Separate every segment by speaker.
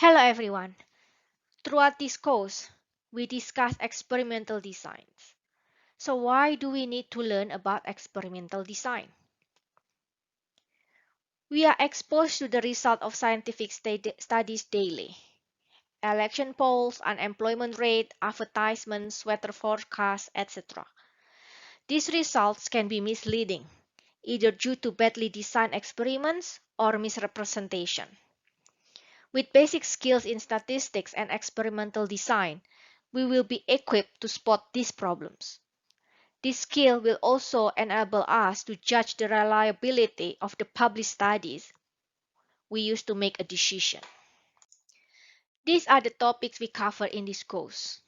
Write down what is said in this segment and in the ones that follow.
Speaker 1: Hello everyone. Throughout this course, we discuss experimental designs. So why do we need to learn about experimental design? We are exposed to the result of scientific studies daily. Election polls, unemployment rate, advertisements, weather forecasts, etc. These results can be misleading, either due to badly designed experiments or misrepresentation. With basic skills in statistics and experimental design, we will be equipped to spot these problems. This skill will also enable us to judge the reliability of the published studies we use to make a decision. These are the topics we cover in this course.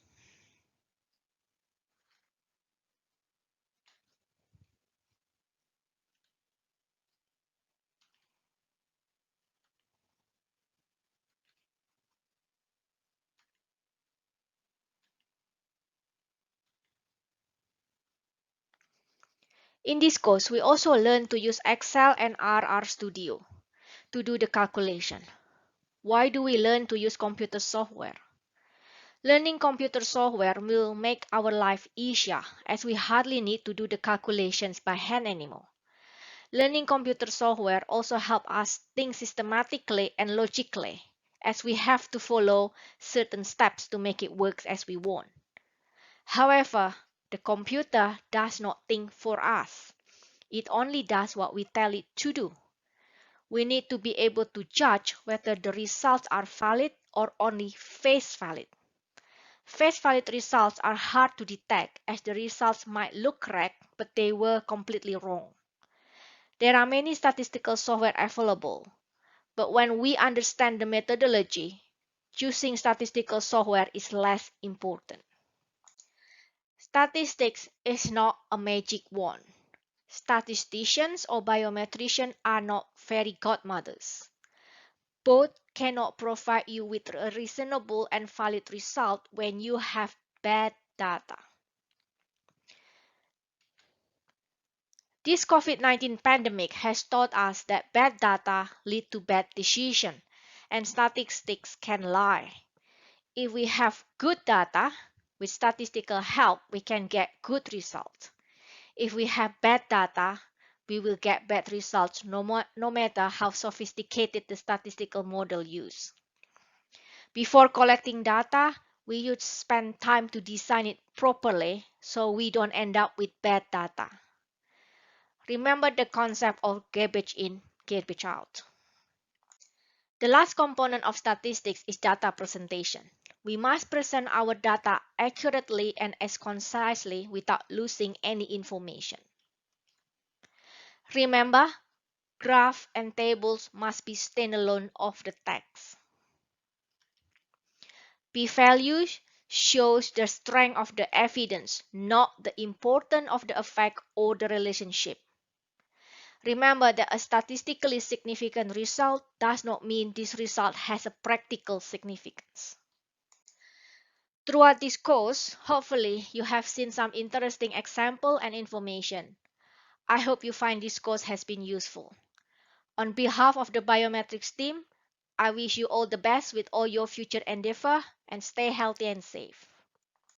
Speaker 1: In this course, we also learn to use Excel and RR Studio to do the calculation. Why do we learn to use computer software? Learning computer software will make our life easier as we hardly need to do the calculations by hand anymore. Learning computer software also helps us think systematically and logically as we have to follow certain steps to make it work as we want. However, the computer does not think for us. It only does what we tell it to do. We need to be able to judge whether the results are valid or only face valid. Face valid results are hard to detect as the results might look correct, but they were completely wrong. There are many statistical software available, but when we understand the methodology, choosing statistical software is less important. Statistics is not a magic wand. Statisticians or biometricians are not fairy godmothers. Both cannot provide you with a reasonable and valid result when you have bad data. This COVID-19 pandemic has taught us that bad data lead to bad decisions, and statistics can lie. If we have good data, with statistical help, we can get good results. If we have bad data, we will get bad results no matter how sophisticated the statistical model used. Before collecting data, we should spend time to design it properly so we don't end up with bad data. Remember the concept of garbage in, garbage out. The last component of statistics is data presentation. We must present our data accurately and as concisely without losing any information. Remember, graphs and tables must be standalone of the text. P-value shows the strength of the evidence, not the importance of the effect or the relationship. Remember that a statistically significant result does not mean this result has a practical significance. Throughout this course, hopefully you have seen some interesting example and information. I hope you find this course has been useful. On behalf of the biometrics team, I wish you all the best with all your future endeavor and stay healthy and safe.